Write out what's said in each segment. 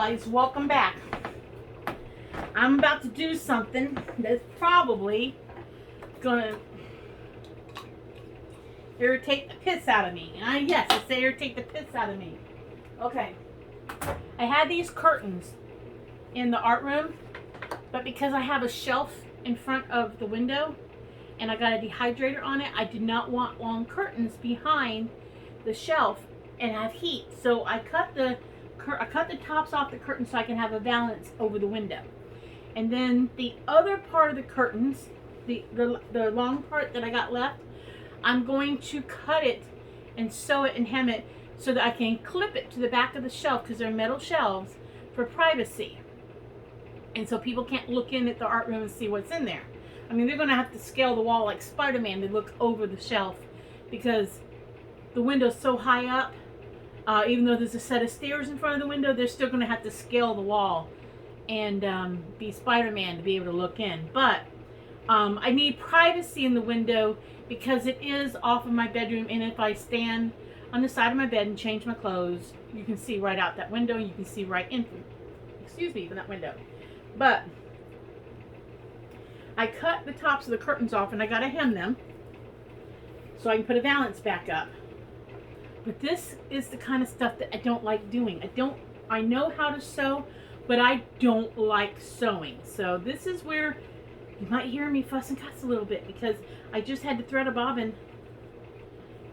guys, welcome back. I'm about to do something that's probably gonna irritate the piss out of me. And yes, I say irritate the piss out of me. Okay. I had these curtains in the art room, but because I have a shelf in front of the window and I got a dehydrator on it, I did not want long curtains behind the shelf and have heat. So I cut the tops off the curtain so I can have a valance over the window. And then the other part of the curtains, the long part that I got left, I'm going to cut it and sew it and hem it so that I can clip it to the back of the shelf, because they're metal shelves, for privacy. And so people can't look in at the art room and see what's in there. I mean, they're going to have to scale the wall like Spider-Man to look over the shelf, because the window's so high up. Even though there's a set of stairs in front of the window, they're still going to have to scale the wall and be Spider-Man to be able to look in. But I need privacy in the window because it is off of my bedroom, and if I stand on the side of my bed and change my clothes, you can see right out that window. You can see right in, from that window. But I cut the tops of the curtains off, and I got to hem them so I can put a valance back up. But this is the kind of stuff that I don't like doing. I know how to sew, but I don't like sewing. So this is where you might hear me fuss and cuss a little bit, because I just had to thread a bobbin.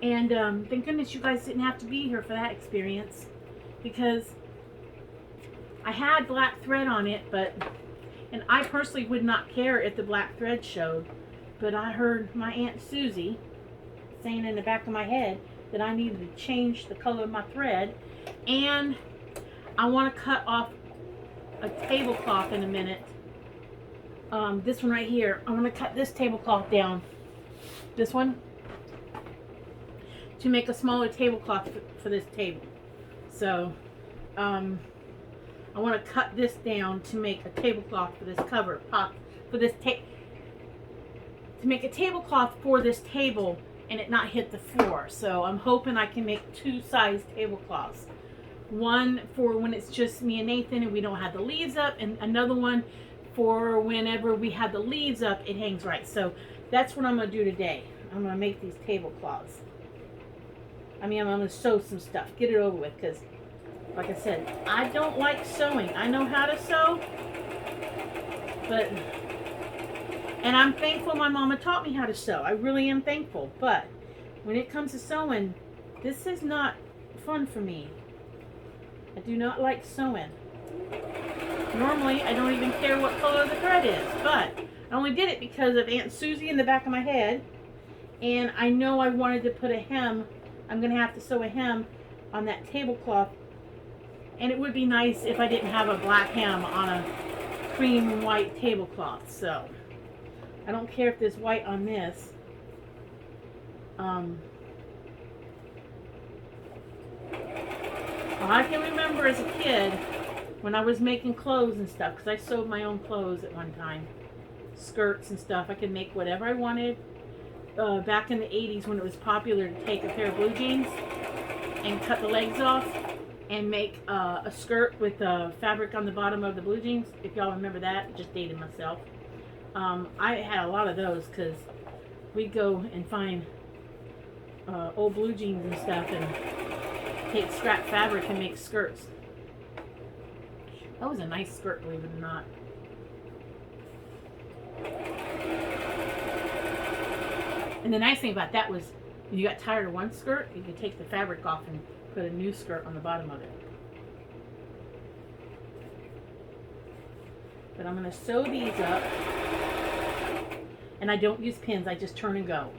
And thank goodness you guys didn't have to be here for that experience, because I had black thread on it, and I personally would not care if the black thread showed, but I heard my Aunt Susie saying in the back of my head that I needed to change the color of my thread. And I want to cut off a tablecloth in a minute. This one right here, I want to cut this tablecloth down, this one, to make a smaller tablecloth for this table. So I want to cut this down to make a tablecloth for this cover, to make a tablecloth for this table and it not hit the floor. So I'm hoping I can make two size tablecloths. One for when it's just me and Nathan and we don't have the leaves up, and another one for whenever we have the leaves up, it hangs right. So that's what I'm going to do today. I'm going to make these tablecloths. I'm going to sew some stuff, get it over with, because like I said, I don't like sewing. I know how to sew, and I'm thankful my mama taught me how to sew. I really am thankful. But when it comes to sewing, this is not fun for me. I do not like sewing. Normally, I don't even care what color the thread is, but I only did it because of Aunt Susie in the back of my head, and I know I wanted to put a hem. I'm going to have to sew a hem on that tablecloth, and it would be nice if I didn't have a black hem on a cream and white tablecloth. So I don't care if there's white on this. Well, I can remember as a kid when I was making clothes and stuff, because I sewed my own clothes at one time, skirts and stuff. I could make whatever I wanted. Back in the 80s, when it was popular to take a pair of blue jeans and cut the legs off and make a skirt with fabric on the bottom of the blue jeans. If y'all remember that, just dated myself. I had a lot of those, because we'd go and find old blue jeans and stuff and take scrap fabric and make skirts. That was a nice skirt, believe it or not. And the nice thing about that was, when you got tired of one skirt, you could take the fabric off and put a new skirt on the bottom of it. But I'm going to sew these up. And I don't use pins, I just turn and go.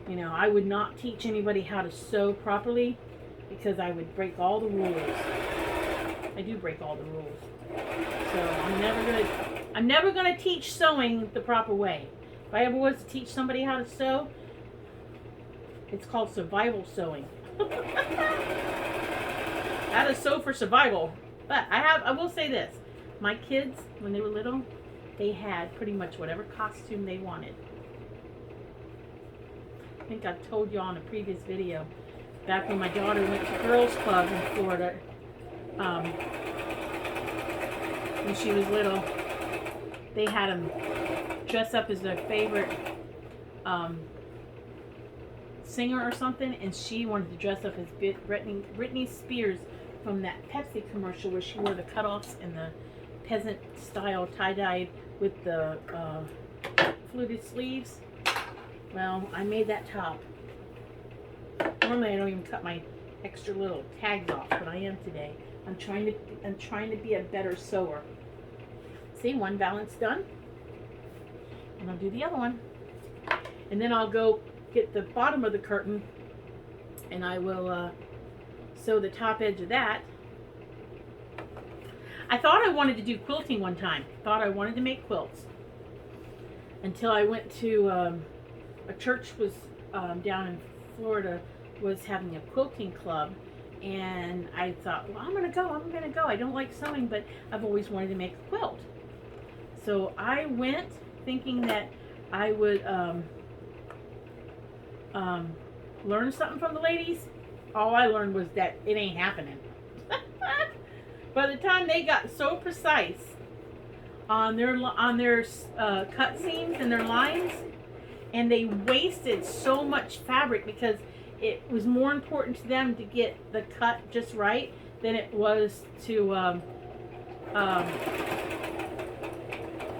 You know, I would not teach anybody how to sew properly, because I would break all the rules. I do break all the rules. So I'm never gonna teach sewing the proper way. If I ever was to teach somebody how to sew, it's called survival sewing. How to sew for survival. But I will say this. My kids, when they were little, they had pretty much whatever costume they wanted. I think I've told you on a previous video, back when my daughter went to girls club in Florida, when she was little, they had him dress up as their favorite singer or something, and she wanted to dress up as Britney Spears from that Pepsi commercial where she wore the cutoffs and the peasant style tie-dyed with the fluted sleeves. Well, I made that top. Normally I don't even cut my extra little tags off, but I am today. I'm trying to be a better sewer. See, one valance done. And I'll do the other one. And then I'll go get the bottom of the curtain and I will sew the top edge of that. I thought I wanted to do quilting one time. Thought I wanted to make quilts. Until I went to a church was down in Florida was having a quilting club, and I thought, well, I'm gonna go. I don't like sewing, but I've always wanted to make a quilt. So I went thinking that I would learn something from the ladies. All I learned was that it ain't happening. By the time they got so precise on their cut seams and their lines, and they wasted so much fabric because it was more important to them to get the cut just right than it was to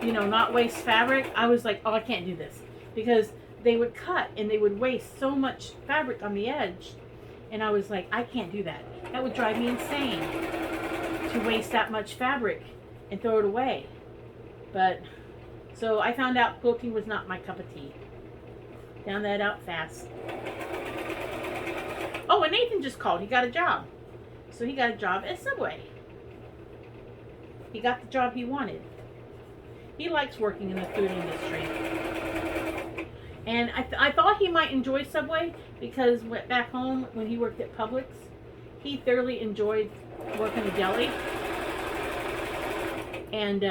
not waste fabric. I was like, oh, I can't do this, because they would cut and they would waste so much fabric on the edge, and I was like, I can't do that. That would drive me insane to waste that much fabric and throw it away. But so I found out quilting was not my cup of tea. Found that out fast. Oh, and Nathan just called. He got a job. So he got a job at Subway. He got the job he wanted. He likes working in the food industry. And I thought he might enjoy Subway because back home when he worked at Publix, he thoroughly enjoyed working the deli. And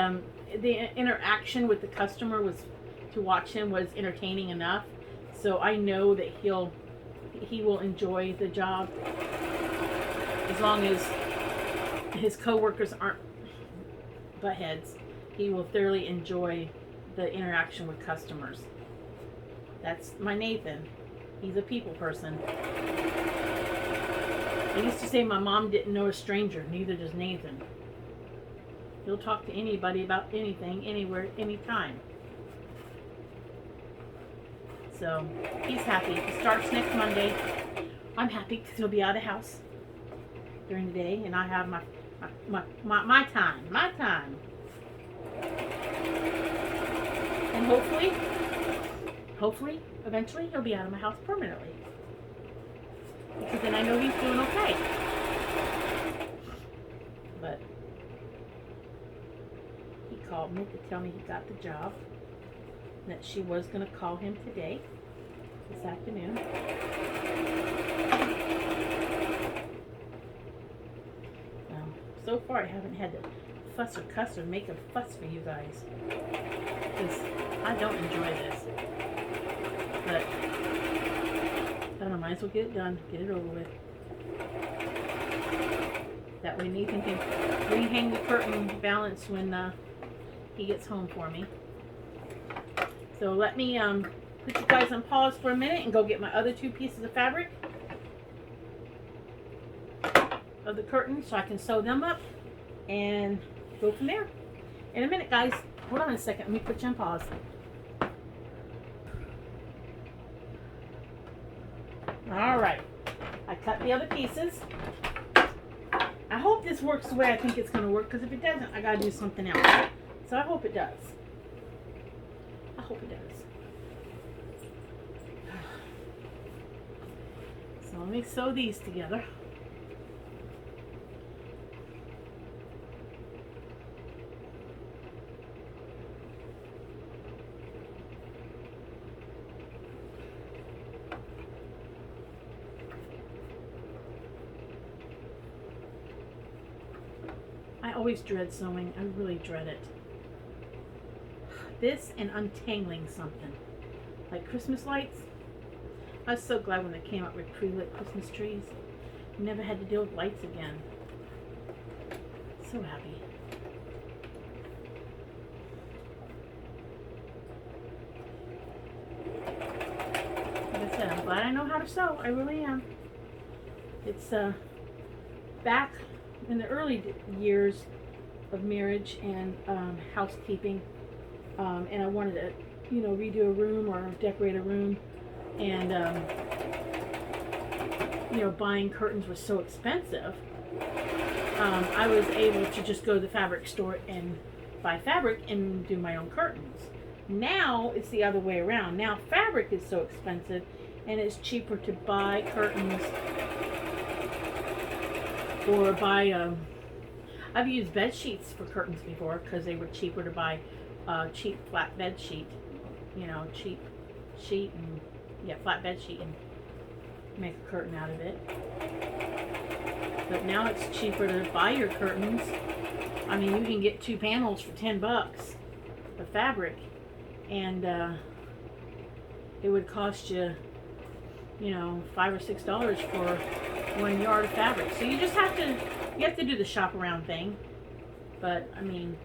the interaction with the customer to watch him was entertaining enough. So I know that he will enjoy the job as long as his coworkers aren't butt heads. He will thoroughly enjoy the interaction with customers. That's my Nathan. He's a people person. I used to say my mom didn't know a stranger, neither does Nathan. He'll talk to anybody about anything, anywhere, anytime. So he's happy. He starts next Monday. I'm happy because he'll be out of the house during the day, and I have my time. And hopefully, eventually he'll be out of my house permanently. Because then I know he's doing okay. But he called me to tell me he got the job, and that she was going to call him today, this afternoon. So far I haven't had to fuss or cuss or make a fuss for you guys, because I don't enjoy this. But I don't know, might as well get it done, get it over with. That way Nathan can rehang the curtain valance when he gets home for me. So let me put you guys on pause for a minute and go get my other two pieces of fabric of the curtain so I can sew them up and go from there. In a minute, guys. Hold on a second. Let me put you on pause. All right. I cut the other pieces. I hope this works the way I think it's going to work, because if it doesn't, I got to do something else. So I hope it does. I hope it does. So let me sew these together. I always dread sewing. I really dread it. This and untangling something. Like Christmas lights. I was so glad when they came up with pre-lit Christmas trees. Never had to deal with lights again. So happy. said, I'm glad I know how to sew. I really am. It's back in the early years of marriage and housekeeping, and I wanted to, redo a room or decorate a room, and buying curtains was so expensive. I was able to just go to the fabric store and buy fabric and do my own curtains. Now it's the other way around. Now fabric is so expensive, and it's cheaper to buy curtains or buy. I've used bed sheets for curtains before because they were cheaper to buy cheap flat bed sheet. Cheap sheet and flat bed sheet and make a curtain out of it. But now it's cheaper to buy your curtains. I mean, you can get 2 panels for $10 of fabric, and it would cost you, $5 or $6 for 1 yard of fabric. So you have to do the shop around thing. But I mean,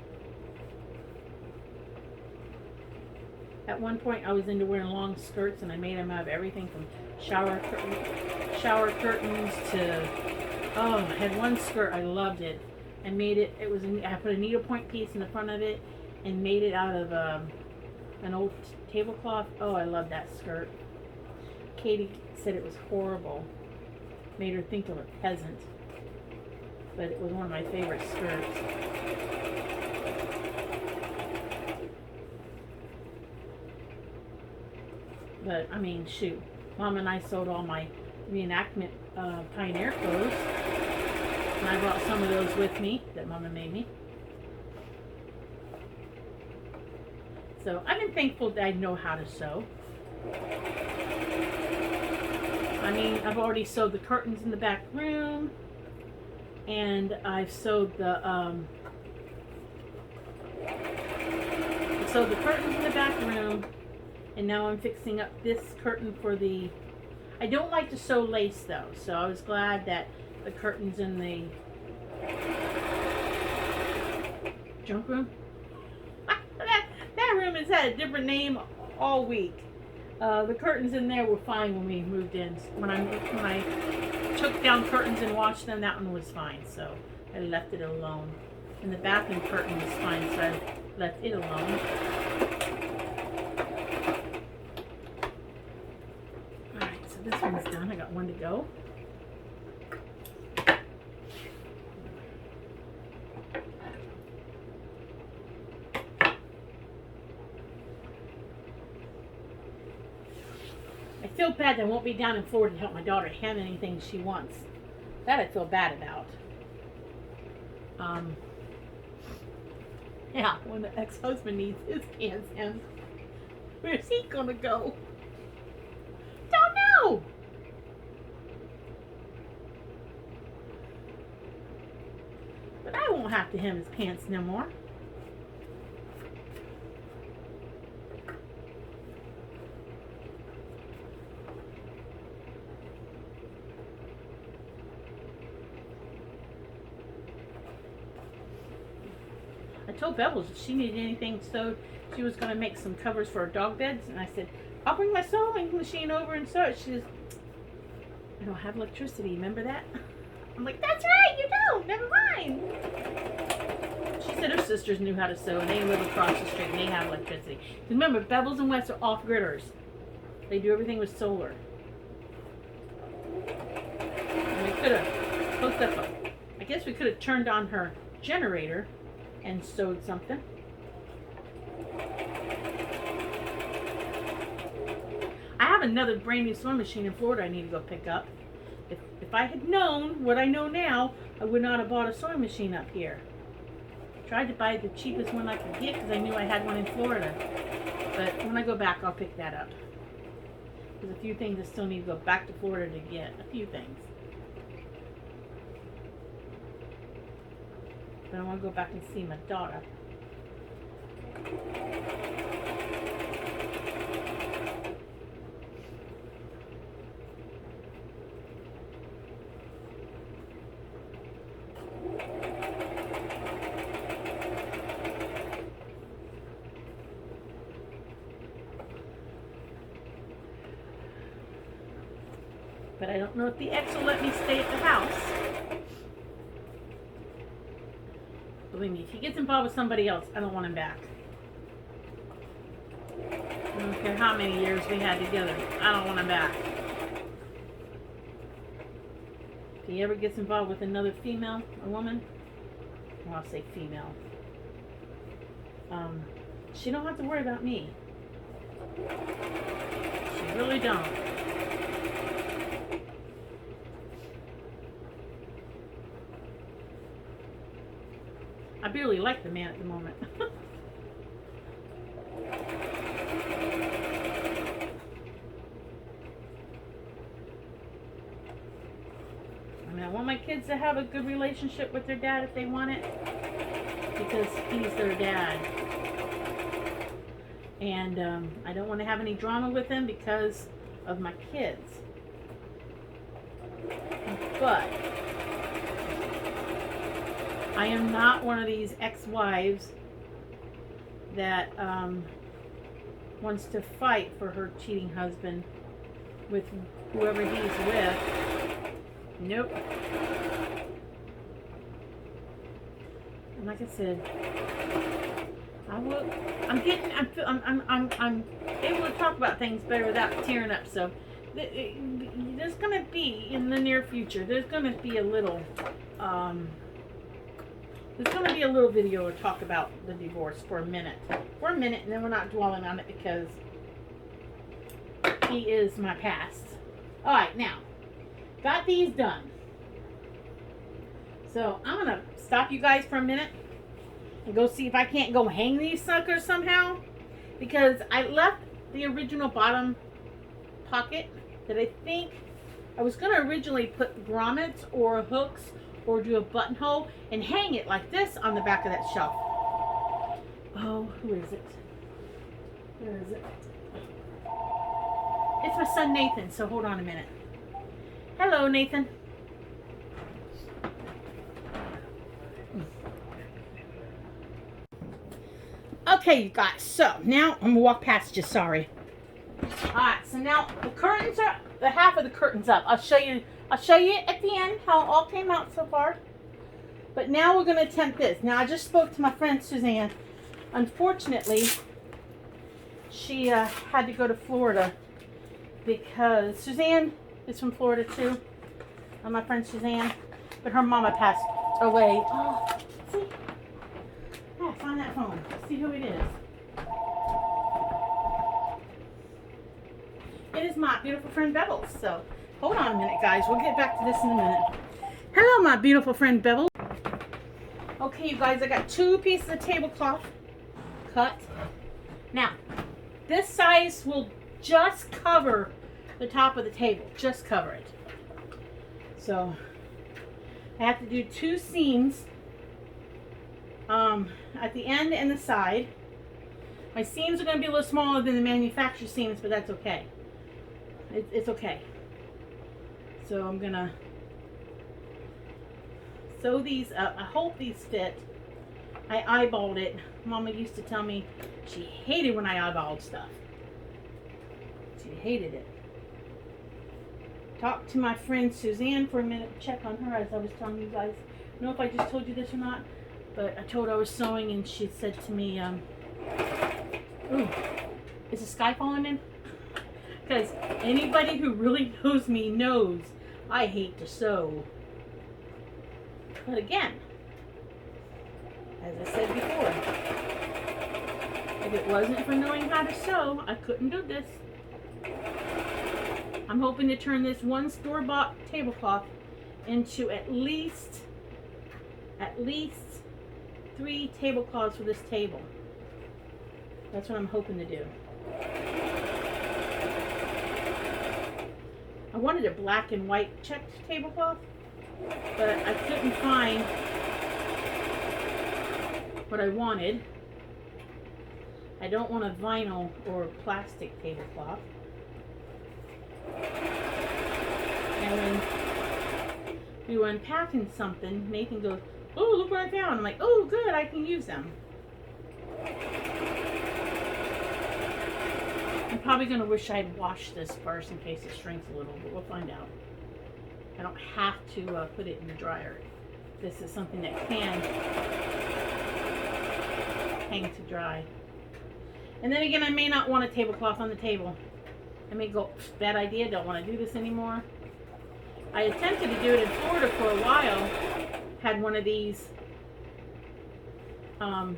at one point I was into wearing long skirts, and I made them out of everything from shower curtains to, I had one skirt, I loved it. I made it, I put a needlepoint piece in the front of it and made it out of an old tablecloth. Oh, I love that skirt. Katie said it was horrible. Made her think of a peasant. But it was one of my favorite skirts. But, I mean, shoot. Mom and I sold all my reenactment Pioneer clothes. And I brought some of those with me that Mama made me. So I've been thankful that I know how to sew. I mean, I've already sewed the curtains in the back room, and I've sewed the curtains in the back room, and now I'm fixing up this curtain for the. I don't like to sew lace though, so I was glad that the curtains in the junk room. That room has had a different name all week. The curtains in there were fine when we moved in. When I took down curtains and washed them, that one was fine, so I left it alone. And the bathroom curtain was fine, so I left it alone. Alright, so this one's done. I got one to go. I feel bad that I won't be down in Florida to help my daughter hem anything she wants. That I feel bad about. Yeah, when the ex-husband needs his pants hemmed, where's he gonna go? Don't know! But I won't have to hem his pants no more. I told Bevels if she needed anything sewed, she was going to make some covers for her dog beds. And I said, I'll bring my sewing machine over and sew it. She says, I don't have electricity. Remember that? I'm like, that's right, you don't. Never mind. She said her sisters knew how to sew, and they live across the street, and they have electricity. Remember, Bevels and West are off-gridders. They do everything with solar. And we could have hooked up I guess we could have turned on her generator and sewed something. I have another brand new sewing machine in Florida I need to go pick up. If I had known what I know now, I would not have bought a sewing machine up here. I tried to buy the cheapest one I could get because I knew I had one in Florida. But when I go back, I'll pick that up. There's a few things I still need to go back to Florida to get. A few things. But I want to go back and see my daughter. But I don't know if the ex will let me stay at the house. Believe me, if he gets involved with somebody else, I don't want him back. I don't care how many years we had together. I don't want him back. If he ever gets involved with another female or woman, well, I'll say female, she don't have to worry about me. She really don't. I barely like the man at the moment. I mean, I want my kids to have a good relationship with their dad if they want it, because he's their dad. And I don't want to have any drama with him because of my kids. But I am not one of these ex-wives that wants to fight for her cheating husband with whoever he's with. Nope. And like I said, I'm able to talk about things better without tearing up. So there's gonna be, in the near future, there's gonna be a little video to talk about the divorce for a minute, and then we're not dwelling on it because he is my past. All right, now got these done. So I'm gonna stop you guys for a minute and go see if I can't go hang these suckers somehow, because I left the original bottom pocket that I think I was gonna originally put grommets or hooks or do a buttonhole and hang it like this on the back of that shelf. Oh, who is it? Where is it? It's my son Nathan, so hold on a minute. Hello, Nathan. Okay, you guys, so now I'm gonna walk past you, sorry. Alright, so now the curtains are, the half of the curtains up. I'll show you at the end how it all came out so far. But now we're gonna attempt this. Now I just spoke to my friend Suzanne. Unfortunately, she had to go to Florida because Suzanne is from Florida too. My friend Suzanne, but her mama passed away. Oh, see? Yeah, find that phone. See who it is. It is my beautiful friend Bevels. So hold on a minute, guys. We'll get back to this in a minute. Hello, my beautiful friend Bevels. Okay, you guys, I got 2 pieces of tablecloth cut. Now, this size will just cover the top of the table. Just cover it. So I have to do 2 seams at the end and the side. My seams are going to be a little smaller than the manufacturer seams, but that's okay. It's okay. So I'm going to sew these up. I hope these fit. I eyeballed it. Mama used to tell me she hated when I eyeballed stuff. She hated it. Talked to my friend Suzanne for a minute, check on her as I was telling you guys. I don't know if I just told you this or not, but I told her I was sewing and she said to me, ooh, is the sky falling in? Because anybody who really knows me knows I hate to sew. But again, as I said before, if it wasn't for knowing how to sew, I couldn't do this. I'm hoping to turn this one store-bought tablecloth into at least 3 tablecloths for this table. That's what I'm hoping to do. I wanted a black and white checked tablecloth, but I couldn't find what I wanted. I don't want a vinyl or plastic tablecloth. And when we were unpacking something, Nathan goes, "Oh, look what I found." I'm like, "Oh, good, I can use them." I'm probably going to wish I'd washed this first in case it shrinks a little, but we'll find out. I don't have to put it in the dryer. This is something that can hang to dry. And then again, I may not want a tablecloth on the table. I may go, bad idea, don't want to do this anymore. I attempted to do it in Florida for a while. Had one of these, the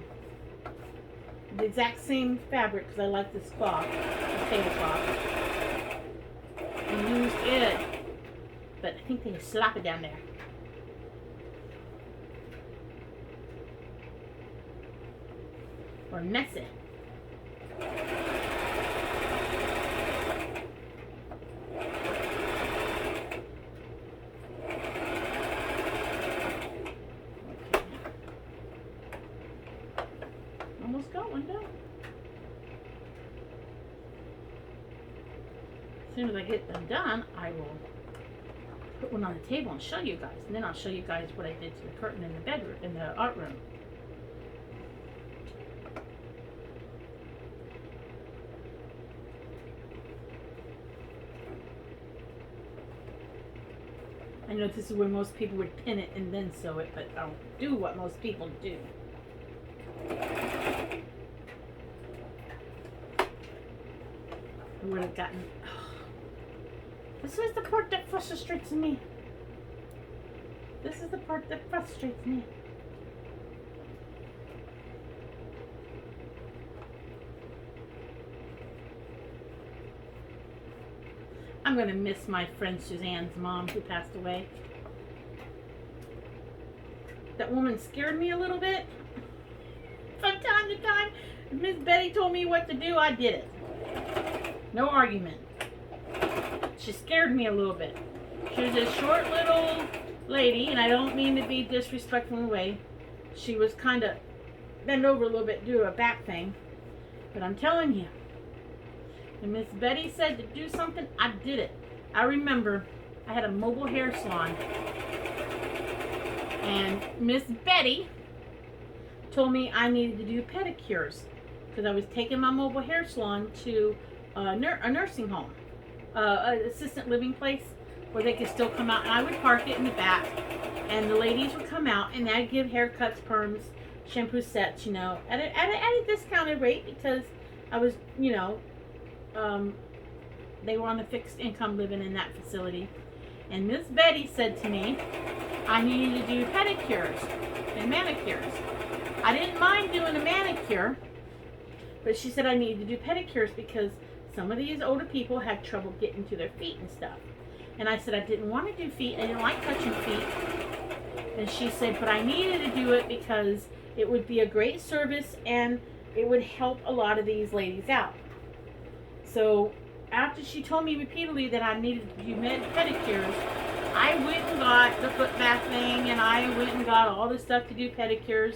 exact same fabric, because I like this cloth, this tablecloth. And used it, but I think they slap it down there. Or mess it. Almost got one done. As soon as I get them done, I will put one on the table and show you guys. And then I'll show you guys what I did to the curtain in the bedroom, in the art room. I know this is where most people would pin it and then sew it, but I don't do what most people do. I would have gotten... This is the part that frustrates me. This is the part that frustrates me. I'm going to miss my friend Suzanne's mom who passed away. That woman scared me a little bit. From time to time, if Miss Betty told me what to do, I did it. No argument. She scared me a little bit. She was a short little lady, and I don't mean to be disrespectful in a way. She was kind of bent over a little bit due to a back thing. But I'm telling you, when Miss Betty said to do something, I did it. I remember I had a mobile hair salon, and Miss Betty told me I needed to do pedicures because I was taking my mobile hair salon to a nursing home, an assistant living place where they could still come out, and I would park it in the back, and the ladies would come out and I'd give haircuts, perms, shampoo sets, you know, at a discounted rate because I was, you know, they were on a fixed income living in that facility. And Miss Betty said to me, I needed to do pedicures and manicures. I didn't mind doing a manicure, but she said I needed to do pedicures because some of these older people had trouble getting to their feet and stuff. And I said I didn't want to do feet. I didn't like touching feet. And she said, but I needed to do it because it would be a great service and it would help a lot of these ladies out. So after she told me repeatedly that I needed to do pedicures, I went and got the foot bath thing, and I went and got all the stuff to do pedicures.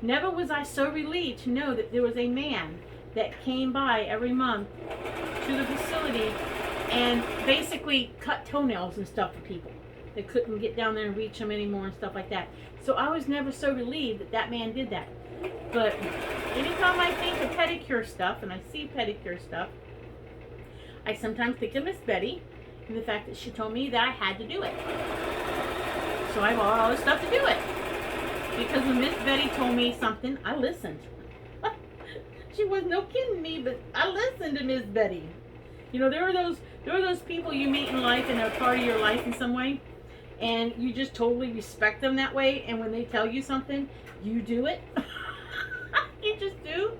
Never was I so relieved to know that there was a man that came by every month to the facility and basically cut toenails and stuff for people that couldn't get down there and reach them anymore and stuff like that. So I was never so relieved that that man did that. But anytime I think of pedicure stuff and I see pedicure stuff, I sometimes think of Miss Betty and the fact that she told me that I had to do it. So I bought all the stuff to do it. Because when Miss Betty told me something, I listened. She was no kidding me, but I listened to Miss Betty. You know, there are those people you meet in life and they're part of your life in some way, and you just totally respect them that way, and when they tell you something, you do it. You just do.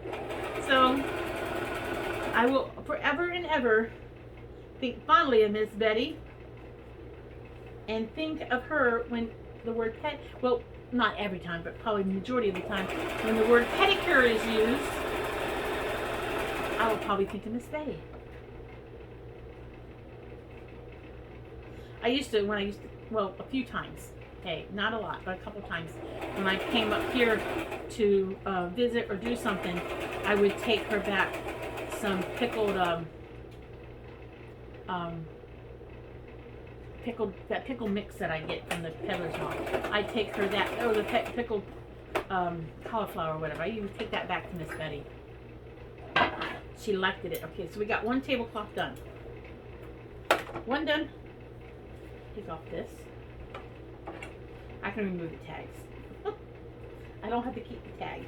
So I will forever and ever think fondly of Miss Betty and think of her when the word well, not every time, but probably the majority of the time, when the word pedicure is used, I will probably think of Miss Betty. Well, a few times, okay, not a lot, but a couple times, when I came up here to visit or do something, I would take her back some pickled pickle mix that I get from the peddler's mall. I take her that, or the pickled cauliflower or whatever. I even take that back to Miss Betty. She liked it. Okay, so we got one tablecloth done. One done. take off this. I can remove the tags. I don't have to keep the tag.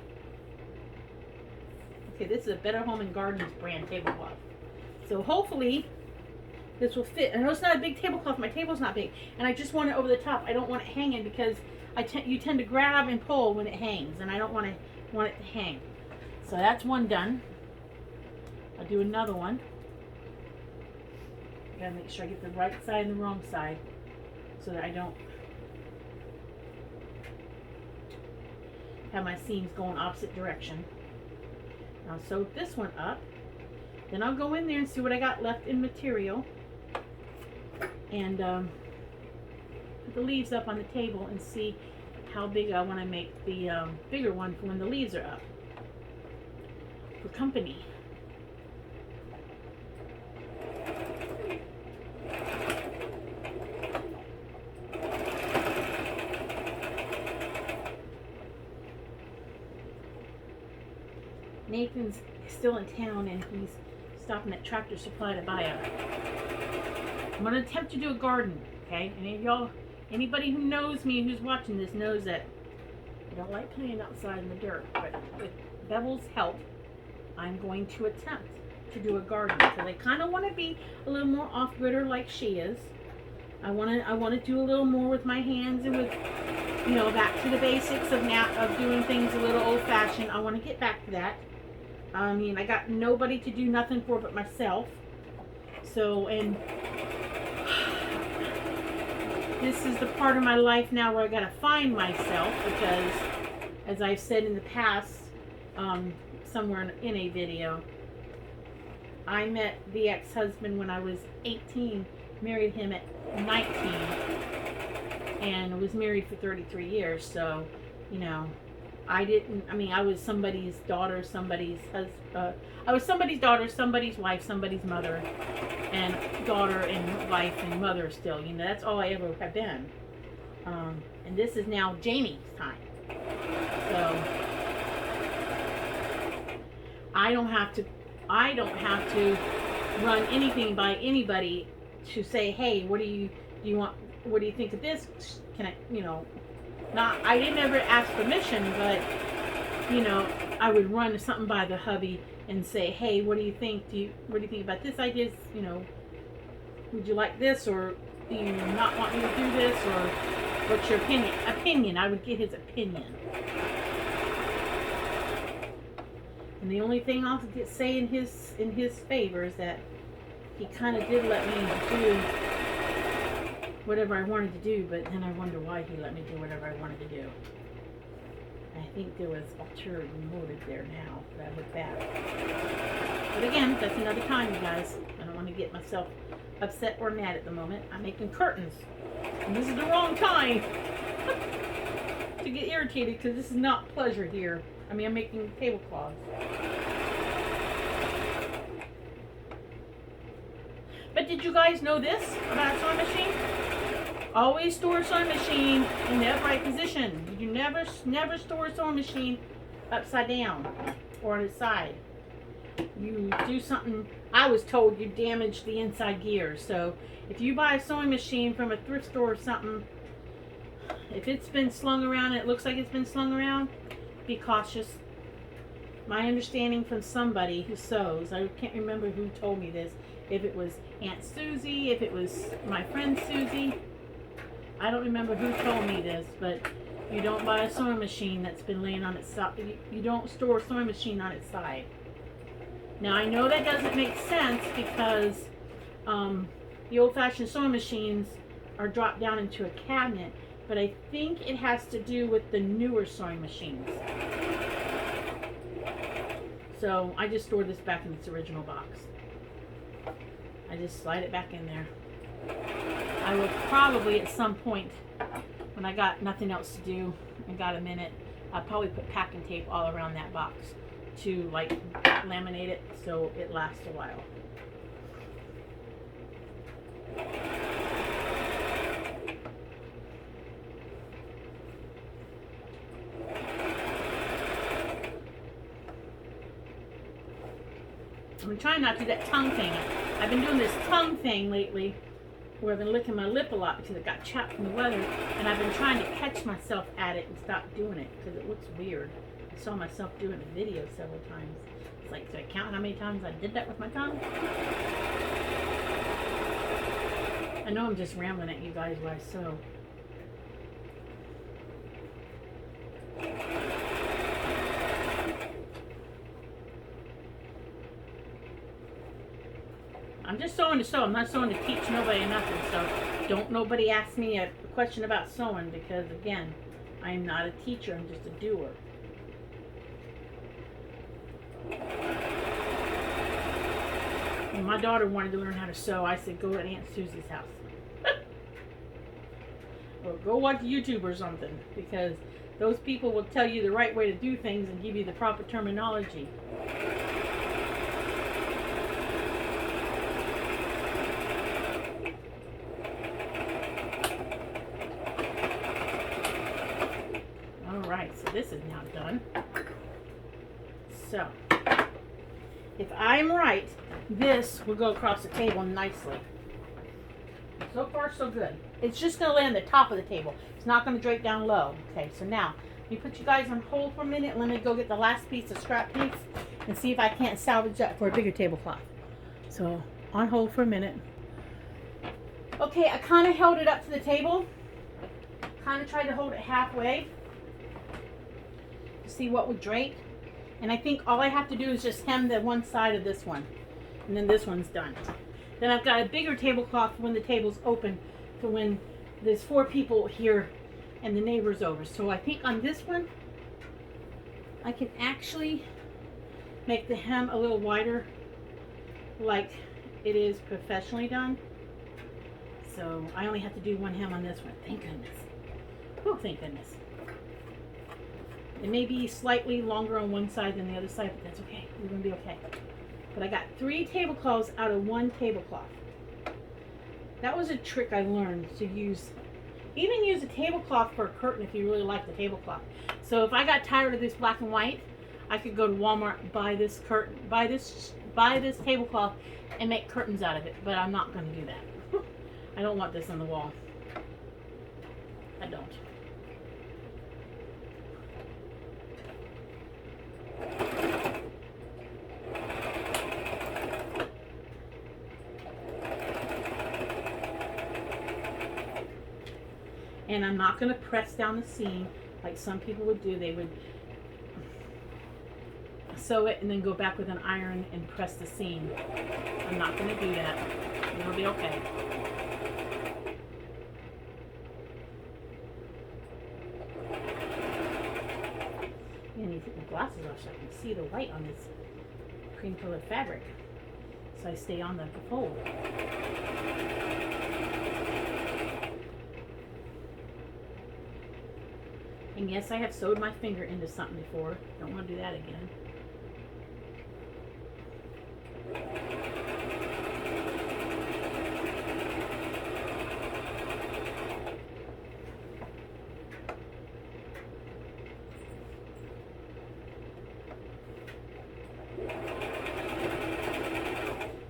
Okay, this is a Better Home and Gardens brand tablecloth. So hopefully this will fit. I know it's not a big tablecloth. My table's not big. And I just want it over the top. I don't want it hanging because you tend to grab and pull when it hangs. And I don't want it to hang. So that's one done. I'll do another one. I gotta make sure I get the right side and the wrong side so that I don't have my seams going opposite direction. I'll sew this one up. Then I'll go in there and see what I got left in material. And put the leaves up on the table and see how big I want to make the bigger one for when the leaves are up. For company. Nathan's still in town and he's stopping at Tractor Supply to buy I'm going to attempt to do a garden, okay? Any of y'all, anybody who knows me who's watching this knows that I don't like playing outside in the dirt, but with Bevel's help, I'm going to attempt to do a garden because I kind of want to be a little more off-gritter like she is. I want to do a little more with my hands and with, you know, back to the basics of doing things a little old-fashioned. I want to get back to that. I mean, I got nobody to do nothing for but myself. So, and this is the part of my life now where I gotta find myself because, as I've said in the past, somewhere in a video, I met the ex-husband when I was 18, married him at 19, and was married for 33 years. So, you know, I was somebody's daughter, somebody's wife, somebody's mother, and daughter and wife and mother still. You know, that's all I ever have been. And this is now Jamie's time. So I don't have to run anything by anybody to say, hey, what do you think of this? Can I, you know, I didn't ever ask permission, but, you know, I would run something by the hubby and say, hey, what do you think? What do you think about this idea? You know, would you like this, or do you not want me to do this, or what's your opinion? I would get his opinion. And the only thing I'll say in his favor is that he kind of did let me do whatever I wanted to do, but then I wonder why he let me do whatever I wanted to do. I think there was ulterior motive there now that I look back. But again, that's another time, you guys. I don't want to get myself upset or mad at the moment. I'm making curtains, and this is the wrong time to get irritated because this is not pleasure here. I mean, I'm making tablecloths. But did you guys know this about a sewing machine? Always store a sewing machine in the upright position. You never store a sewing machine upside down or on its side. You do something, I was told you damage the inside gears. So if you buy a sewing machine from a thrift store or something, if it's been slung around and it looks like it's been slung around, be cautious. My understanding from somebody who sews, I can't remember who told me this, if it was Aunt Susie, if it was my friend Susie, I don't remember who told me this, but you don't buy a sewing machine that's been laying on its side. You don't store a sewing machine on its side. Now I know that doesn't make sense because the old-fashioned sewing machines are dropped down into a cabinet, but I think it has to do with the newer sewing machines. So I just store this back in its original box. I just slide it back in there. I will probably at some point, when I got nothing else to do and got a minute, I'll probably put packing tape all around that box to like laminate it so it lasts a while. I'm trying not to do that tongue thing. I've been doing this tongue thing lately, where I've been licking my lip a lot because it got chapped from the weather, and I've been trying to catch myself at it and stop doing it because it looks weird. I saw myself doing a video several times. It's like, did I count how many times I did that with my tongue? I know I'm just rambling at you guys while I sew. I'm just sewing to sew. I'm not sewing to teach nobody nothing. So don't nobody ask me a question about sewing because, again, I am not a teacher. I'm just a doer. When my daughter wanted to learn how to sew, I said, go to Aunt Susie's house. Or go watch YouTube or something, because those people will tell you the right way to do things and give you the proper terminology. Alright, so this is now done. So, if I'm right, this will go across the table nicely. So far, so good. It's just going to lay on the top of the table. It's not going to drape down low. Okay, so now, let me put you guys on hold for a minute. Let me go get the last piece of scrap piece and see if I can't salvage that for a bigger tablecloth. So, on hold for a minute. Okay, I kind of held it up to the table. Kind of tried to hold it halfway to see what would drape. And I think all I have to do is just hem the one side of this one. And then this one's done. Then I've got a bigger tablecloth when the table's open for when there's 4 people here and the neighbor's over. So I think on this one, I can actually make the hem a little wider like it is professionally done. So I only have to do one hem on this one. Thank goodness. Oh, thank goodness. It may be slightly longer on one side than the other side, but that's okay. We're going to be okay. But I got 3 tablecloths out of 1 tablecloth. That was a trick I learned to use. Even use a tablecloth for a curtain if you really like the tablecloth. So if I got tired of this black and white, I could go to Walmart, buy this curtain, buy this tablecloth, and make curtains out of it. But I'm not going to do that. I don't want this on the wall. I don't. And I'm not going to press down the seam like some people would do. They would sew it and then go back with an iron and press the seam. I'm not going to do that. It'll be okay. I need to take my glasses off so I can see the white on this cream colored fabric. So I stay on the fold. And yes, I have sewed my finger into something before. Don't want to do that again.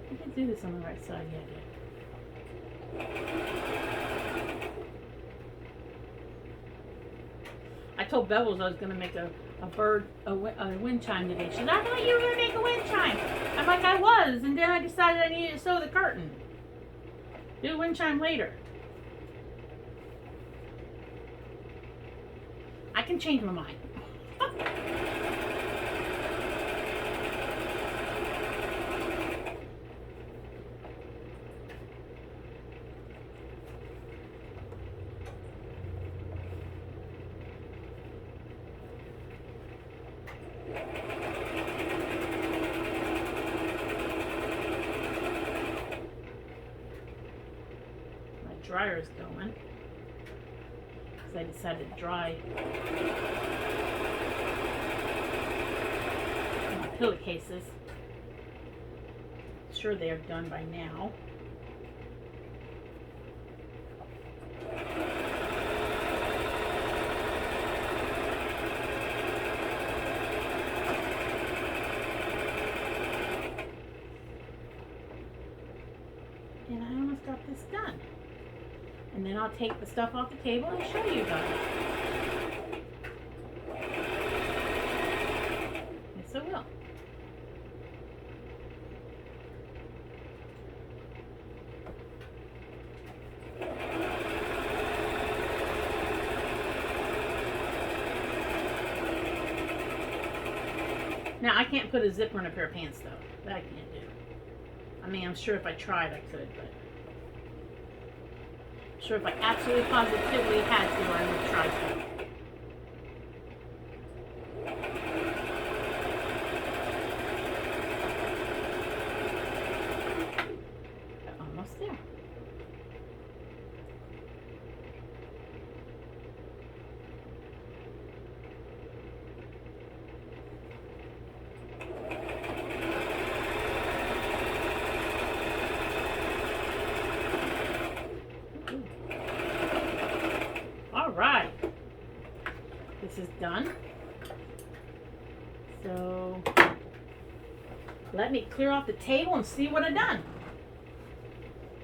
I can do this on the right side, yeah. I told Bevels I was going to make a wind chime today. She said, I thought you were going to make a wind chime. I'm like, I was, and then I decided I needed to sew the curtain. Do a wind chime later. I can change my mind. Dryer is going because I decided to dry my pillowcases. Sure, they are done by now. And I almost got this done. And then I'll take the stuff off the table and show you guys. Yes, I will. Now, I can't put a zipper in a pair of pants, though. That I can't do. I mean, I'm sure if I tried, I could, but I'm sure if I absolutely positively had to, I would try to. Almost there. Right, this is done. So let me clear off the table and see what I've done.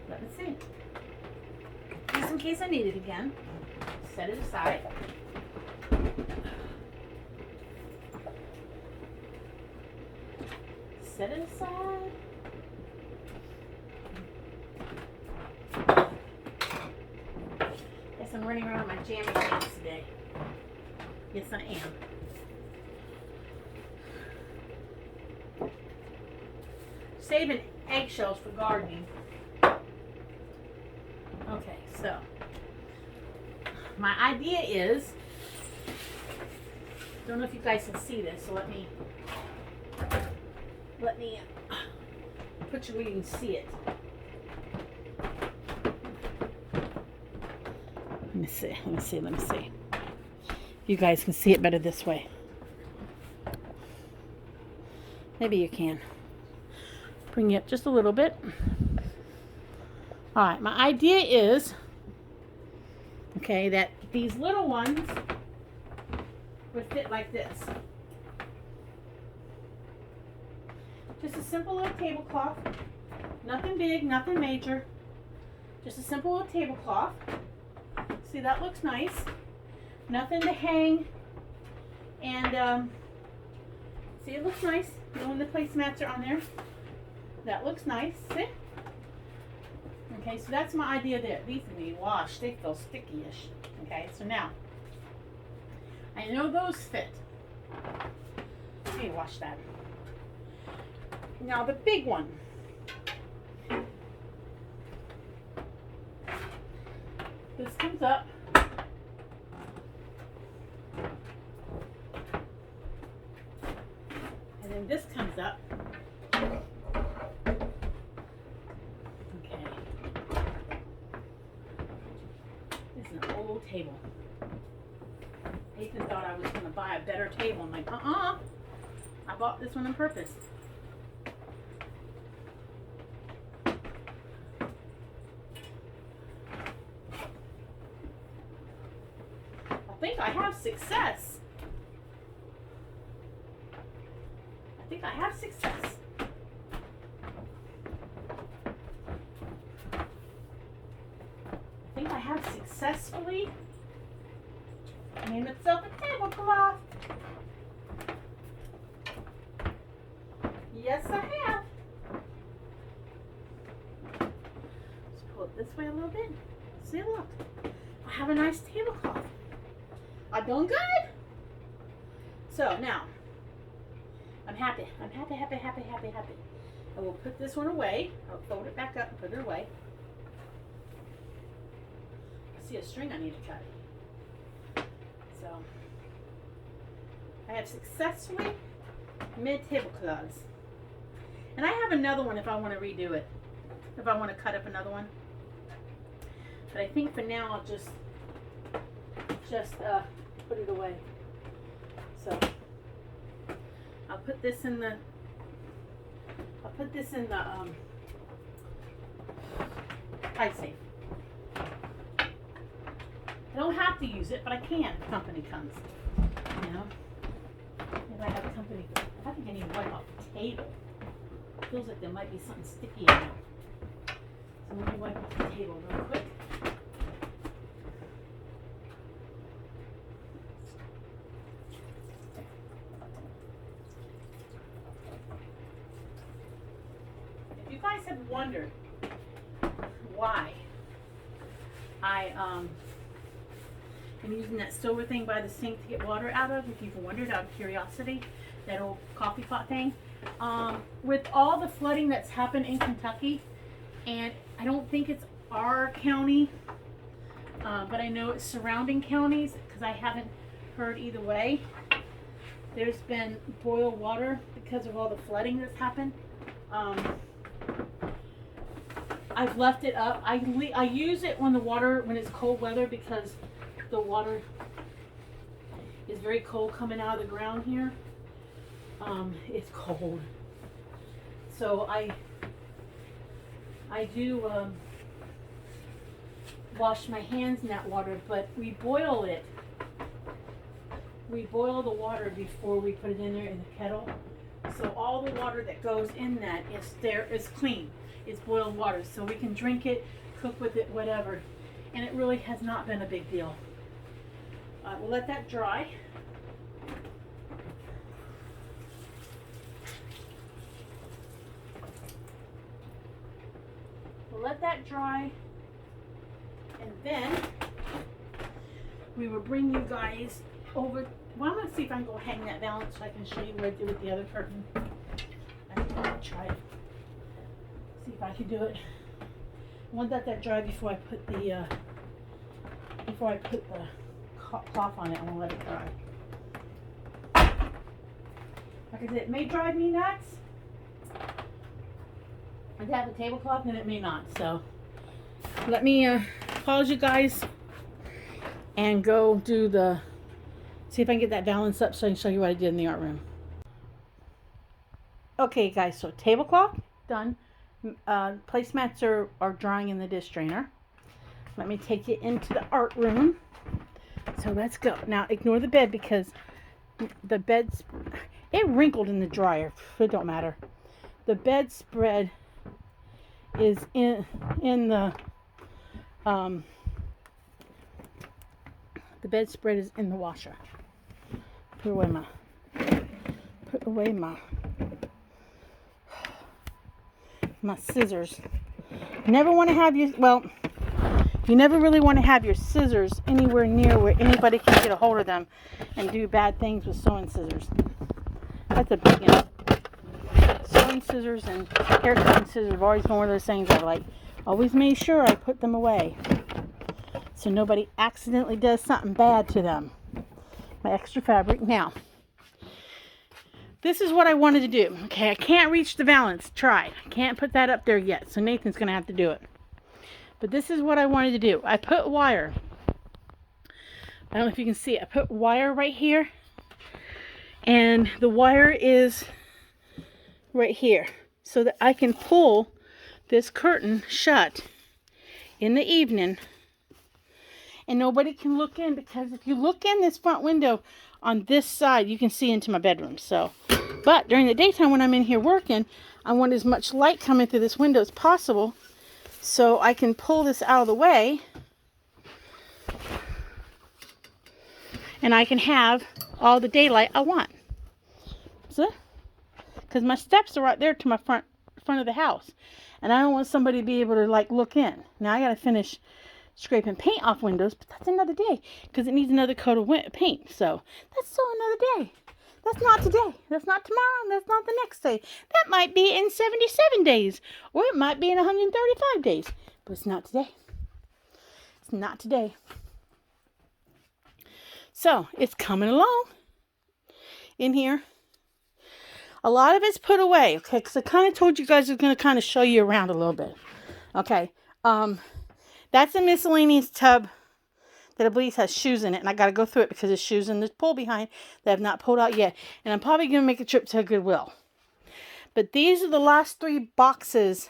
Let me see. Just in case I need it again. Set it aside. Set it aside. I'm running around my jammy pants today. Yes, I am. Saving eggshells for gardening. Okay, so my idea is, don't know if you guys can see this, so let me put you where you can see it. Let me see. You guys can see it better this way. Maybe you can. Bring it up just a little bit. All right, my idea is, okay, that these little ones would fit like this. Just a simple little tablecloth. Nothing big, nothing major. Just a simple little tablecloth. See, that looks nice. Nothing to hang. And see, it looks nice. You know, when the placemats are on there. That looks nice. See? Okay, so that's my idea there. These can be washed. They feel sticky-ish. Okay, so now, I know those fit. Let me wash that. Now the big one. This comes up. And then this comes up. Okay. This is an old table. Ethan thought I was going to buy a better table. I'm like, I bought this one on purpose. I think I have success. I think I have success. I think I have successfully made myself a tablecloth. Yes, I have. Let's pull it this way a little bit. See, look. I have a nice tablecloth. I'm doing good. So now, I'm happy. I'm happy. I will put this one away. I'll fold it back up and put it away. I see a string I need to cut. So, I have successfully made tablecloths. And I have another one if I want to redo it. If I want to cut up another one. But I think for now I'll just put it away. So I'll put this in the pie safe. I don't have to use it, but I can if company comes. You know? If I have company, I think I need to wipe off the table. It feels like there might be something sticky in there. So let me wipe off the table real quick. wondered why I am using that silver thing by the sink to get water out of, if you've wondered out of curiosity, that old coffee pot thing. With all the flooding that's happened in Kentucky, and I don't think it's our county, but I know it's surrounding counties, because I haven't heard either way. There's been boiled water because of all the flooding that's happened. I've left it up. I use it when it's cold weather, because the water is very cold coming out of the ground here. It's cold. So I do wash my hands in that water, but we boil it. We boil the water before we put it in there in the kettle. So all the water that goes in that is clean. It's boiled water, so we can drink it, cook with it, whatever. And it really has not been a big deal. We'll let that dry. We'll let that dry, and then we will bring you guys over. Well, I'm going to see if I can go hang that balance so I can show you what I did with the other curtain. I think I'll try it. See if I can do it. I want that dry before I put the cloth on it. I want to let it dry. Like I said, it may drive me nuts. I have a tablecloth and it may not. So let me pause you guys and go see if I can get that balance up so I can show you what I did in the art room. Okay guys, so tablecloth done. Placemats are drying in the dish drainer. Let me take you into the art room. So let's go. Now ignore the bed, because the bed's it wrinkled in the dryer. It don't matter. The bedspread is in the bedspread is in the washer. Put away my scissors. Never want to have you never really want to have your scissors anywhere near where anybody can get a hold of them and do bad things with sewing scissors. That's a big one. Sewing scissors and hair cutting scissors have always been one of those things I've always made sure I put them away, so nobody accidentally does something bad to them. My extra fabric. Now, this is what I wanted to do. Okay, I can't reach the valance. Tried. I can't put that up there yet, so Nathan's going to have to do it. But this is what I wanted to do. I put wire. I don't know if you can see it. I put wire right here. And the wire is right here, so that I can pull this curtain shut in the evening and nobody can look in, because if you look in this front window on this side, you can see into my bedroom. So, but during the daytime when I'm in here working, I want as much light coming through this window as possible, so I can pull this out of the way and I can have all the daylight I want. So, because my steps are right there to my front of the house, and I don't want somebody to be able to look in. Now I got to finish scraping paint off windows, but that's another day, because it needs another coat of paint. So that's still another day. That's not today. That's not tomorrow. And that's not the next day. That might be in 77 days, or it might be in 135 days, but it's not today. It's not today. So it's coming along in here. A lot of it's put away, okay, because I kind of told you guys I was going to kind of show you around a little bit. Okay, that's a miscellaneous tub that I believe has shoes in it, and I got to go through it because there's shoes in this pull behind that I've not pulled out yet, and I'm probably going to make a trip to Goodwill. But these are the last 3 boxes.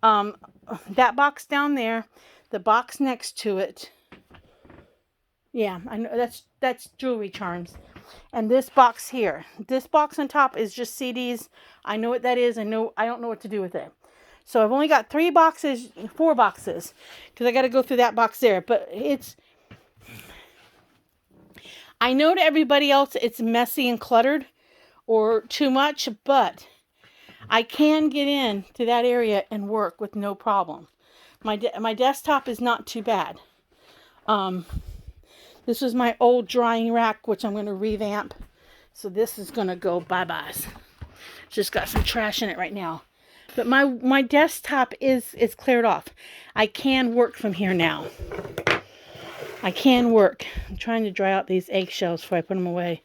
That box down there, the box next to it. Yeah, I know that's jewelry charms. And this box here. This box on top is just CDs. I know what that is. I don't know what to do with it. So I've only got 4 boxes, because I got to go through that box there. But I know to everybody else it's messy and cluttered or too much, but I can get in to that area and work with no problem. My desktop is not too bad. This was my old drying rack, which I'm going to revamp. So this is going to go bye-byes. Just got some trash in it right now. But my desktop is cleared off. I can work from here now. I can work. I'm trying to dry out these eggshells before I put them away.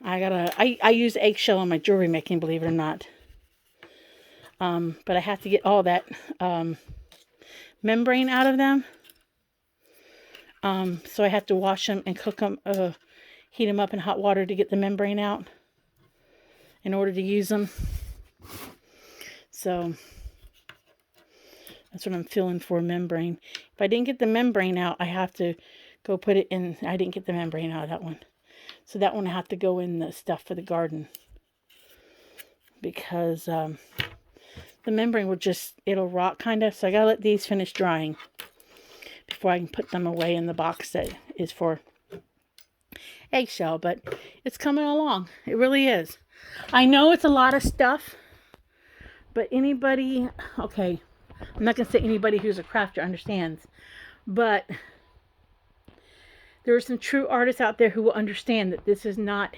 I use eggshell on my jewelry making, believe it or not. But I have to get all that membrane out of them. So I have to wash them and cook them, heat them up in hot water to get the membrane out in order to use them. So that's what I'm feeling for, membrane. If I didn't get the membrane out, I have to go put it in. I didn't get the membrane out of that one. So that one I have to go in the stuff for the garden. Because the membrane will it'll rot kind of. So I got to let these finish drying before I can put them away in the box that is for eggshell. But it's coming along. It really is. I know it's a lot of stuff. But anybody, okay, I'm not going to say anybody who's a crafter understands. But there are some true artists out there who will understand that this is not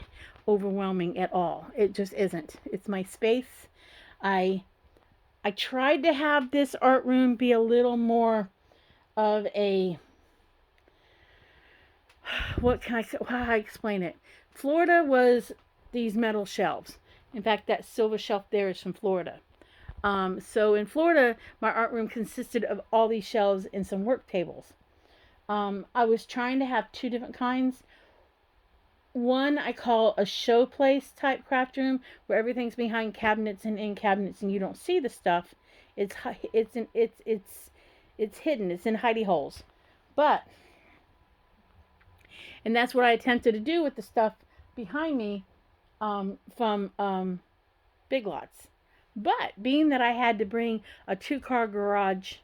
overwhelming at all. It just isn't. It's my space. I tried to have this art room be a little more of a, how do I explain it? Florida was these metal shelves. In fact, that silver shelf there is from Florida. So in Florida, my art room consisted of all these shelves and some work tables. I was trying to have two different kinds. One I call a showplace type craft room, where everything's behind cabinets and in cabinets, and you don't see the stuff. It's hidden. It's in hidey holes. And that's what I attempted to do with the stuff behind me from Big Lots. But being that I had to bring a 2-car garage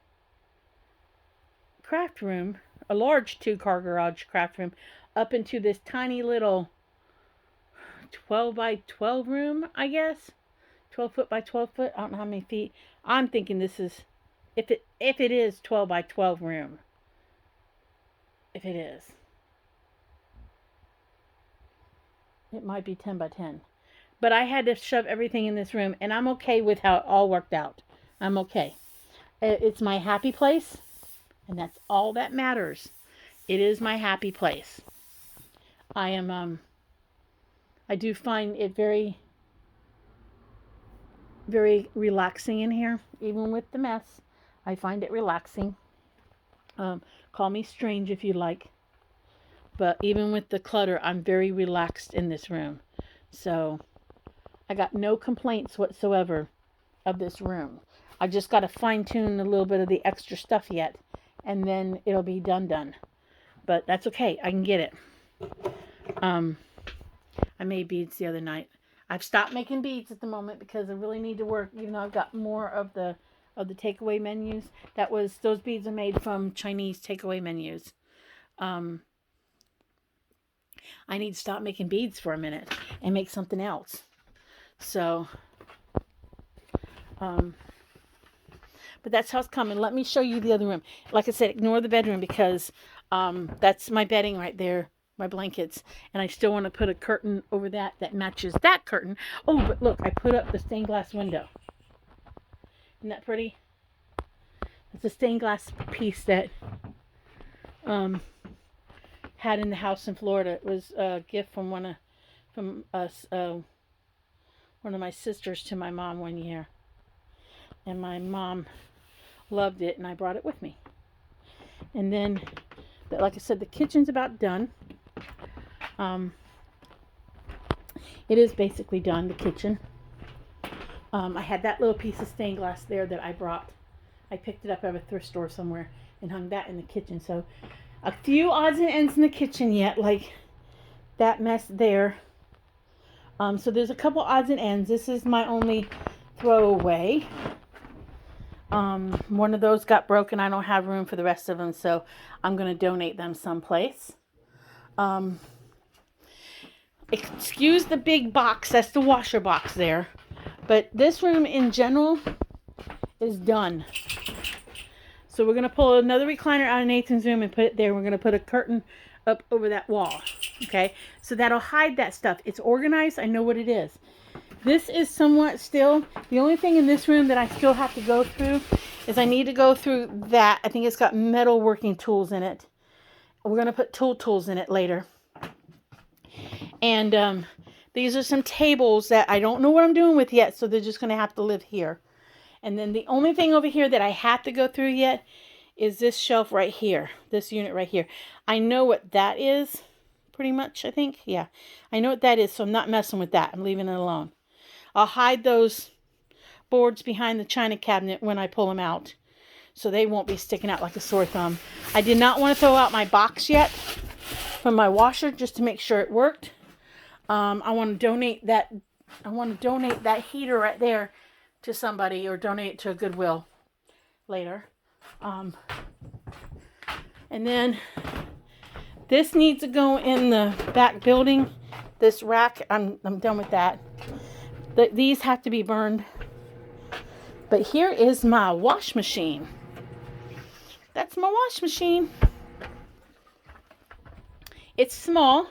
craft room, a large 2-car garage craft room, up into this tiny little 12 by 12 room, I guess. 12 foot by 12 foot. I don't know how many feet. I'm thinking this is, if it is 12 by 12 room. If it is. It might be 10 by 10. But I had to shove everything in this room, and I'm okay with how it all worked out. I'm okay. It's my happy place, and that's all that matters. It is my happy place. I do find it very, very relaxing in here, even with the mess. I find it relaxing. Call me strange if you like. But even with the clutter, I'm very relaxed in this room. So I got no complaints whatsoever of this room. I just got to fine tune a little bit of the extra stuff yet, and then it'll be done. But that's okay. I can get it. I made beads the other night. I've stopped making beads at the moment because I really need to work, even though I've got more of the takeaway menus. Those beads are made from Chinese takeaway menus. I need to stop making beads for a minute and make something else. So, but that's how it's coming. Let me show you the other room. Like I said, ignore the bedroom because that's my bedding right there, my blankets. And I still want to put a curtain over that matches that curtain. Oh, but look, I put up the stained glass window. Isn't that pretty? It's a stained glass piece that had in the house in Florida. It was a gift from one of my sisters to my mom one year. And my mom loved it, and I brought it with me. And then, like I said, the kitchen's about done. It is basically done, the kitchen. I had that little piece of stained glass there that I brought. I picked it up at a thrift store somewhere and hung that in the kitchen. So a few odds and ends in the kitchen yet, like that mess there. So there's a couple odds and ends. This is my only throwaway. One of those got broken. I don't have room for the rest of them, so I'm going to donate them someplace. Excuse the big box. That's the washer box there. But this room in general is done. So we're going to pull another recliner out of Nathan's room and put it there. We're going to put a curtain up over that wall. Okay? So that'll hide that stuff. It's organized. I know what it is. This is somewhat still, the only thing in this room that I still have to go through is I need to go through that. I think it's got metal working tools in it. We're going to put tools in it later. And these are some tables that I don't know what I'm doing with yet, so they're just going to have to live here. And then the only thing over here that I have to go through yet is this shelf right here, this unit right here. I know what that is, pretty much, I think. Yeah, I know what that is, so I'm not messing with that. I'm leaving it alone. I'll hide those boards behind the china cabinet when I pull them out, so they won't be sticking out like a sore thumb. I did not want to throw out my box yet from my washer just to make sure it worked. I want to donate that. I want to donate that heater right there to somebody, or donate it to a Goodwill later. And then this needs to go in the back building. This rack, I'm done with that. These have to be burned. But here is my wash machine. That's my wash machine. It's small.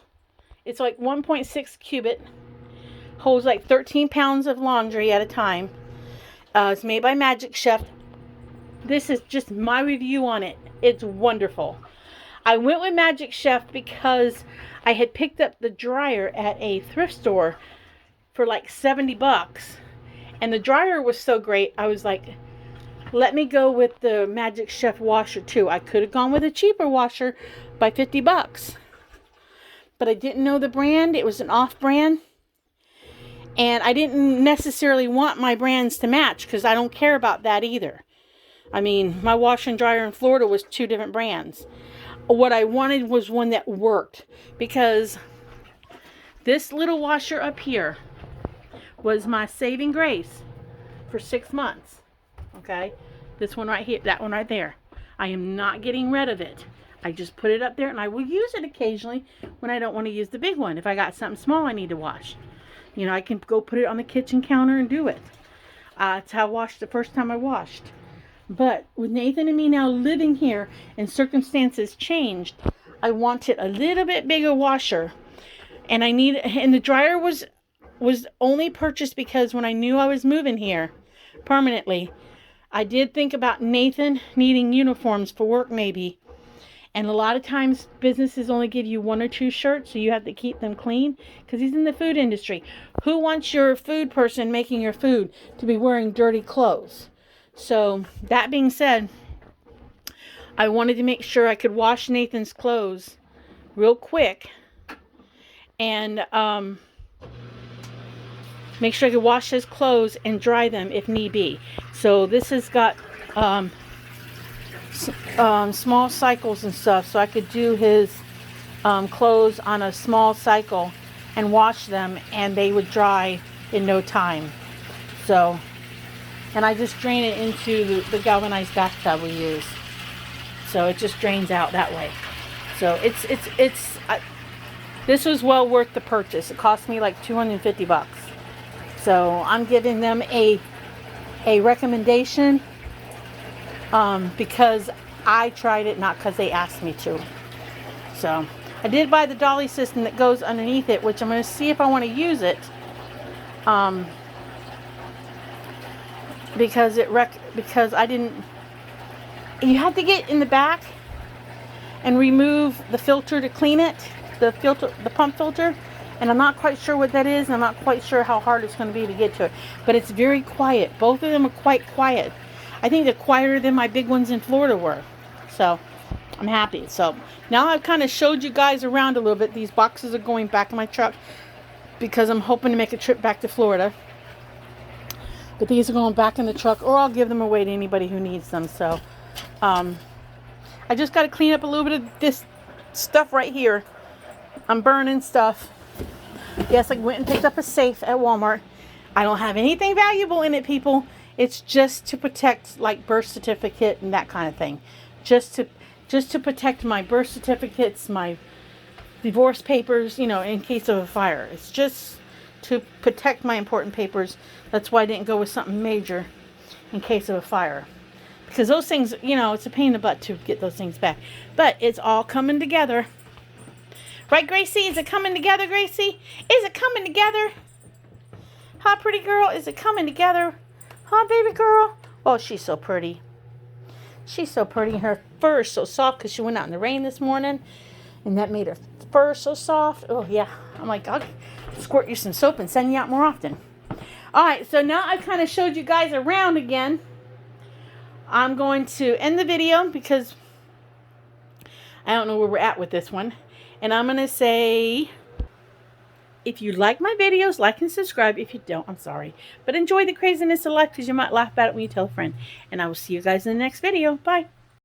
It's like 1.6 cubit. Holds like 13 pounds of laundry at a time. It's made by Magic Chef. This is just my review on it. It's wonderful. I went with Magic Chef because I had picked up the dryer at a thrift store for like 70 bucks. And the dryer was so great, I was like, let me go with the Magic Chef washer too. I could have gone with a cheaper washer by 50 bucks. But I didn't know the brand. It was an off-brand. And I didn't necessarily want my brands to match because I don't care about that either. I mean, my washer and dryer in Florida was 2 different brands. What I wanted was one that worked, because this little washer up here was my saving grace for 6 months. Okay? This one right here, that one right there. I am not getting rid of it. I just put it up there, and I will use it occasionally when I don't want to use the big one. If I got something small I need to wash. You know, I can go put it on the kitchen counter and do it. That's how I washed the first time I washed. But with Nathan and me now living here and circumstances changed, I wanted a little bit bigger washer. And the dryer was only purchased because when I knew I was moving here permanently, I did think about Nathan needing uniforms for work maybe. And a lot of times businesses only give you 1 or 2 shirts, so you have to keep them clean because he's in the food industry. Who wants your food person making your food to be wearing dirty clothes? So that being said, I wanted to make sure I could wash Nathan's clothes real quick and make sure I could wash his clothes and dry them if need be. So this has got small cycles and stuff, so I could do his clothes on a small cycle and wash them, and they would dry in no time. So, and I just drain it into the galvanized bathtub we use, so it just drains out that way. So this was well worth the purchase. It cost me like 250 bucks. So I'm giving them a recommendation because I tried it, not because they asked me to. So I did buy the dolly system that goes underneath it, which I'm going to see if I want to use it. Because I didn't. You have to get in the back and remove the filter to clean it, the pump filter, and I'm not quite sure what that is, and I'm not quite sure how hard it's going to be to get to it. But it's very quiet. Both of them are quite quiet. I think they're quieter than my big ones in Florida were. So I'm happy. So now I've kind of showed you guys around a little bit. These boxes are going back in my truck because I'm hoping to make a trip back to Florida. But these are going back in the truck, or I'll give them away to anybody who needs them. So I just got to clean up a little bit of this stuff right here. I'm burning stuff. Yes, I went and picked up a safe at Walmart. I don't have anything valuable in it, people. It's just to protect, like, birth certificate and that kind of thing. Just to protect my birth certificates, my divorce papers, you know, in case of a fire. It's just to protect my important papers. That's why I didn't go with something major in case of a fire. Because those things, you know, it's a pain in the butt to get those things back. But it's all coming together. Right, Gracie? Is it coming together, Gracie? Is it coming together? Huh, pretty girl? Is it coming together? Huh, baby girl? Oh, she's so pretty. She's so pretty. Her fur is so soft because she went out in the rain this morning. And that made her fur so soft. Oh, yeah. I'm like, I'll squirt you some soap and send you out more often. All right, so now I've kind of showed you guys around again. I'm going to end the video because I don't know where we're at with this one. And I'm going to say, if you like my videos, like and subscribe. If you don't, I'm sorry. But enjoy the craziness of life because you might laugh about it when you tell a friend. And I will see you guys in the next video. Bye.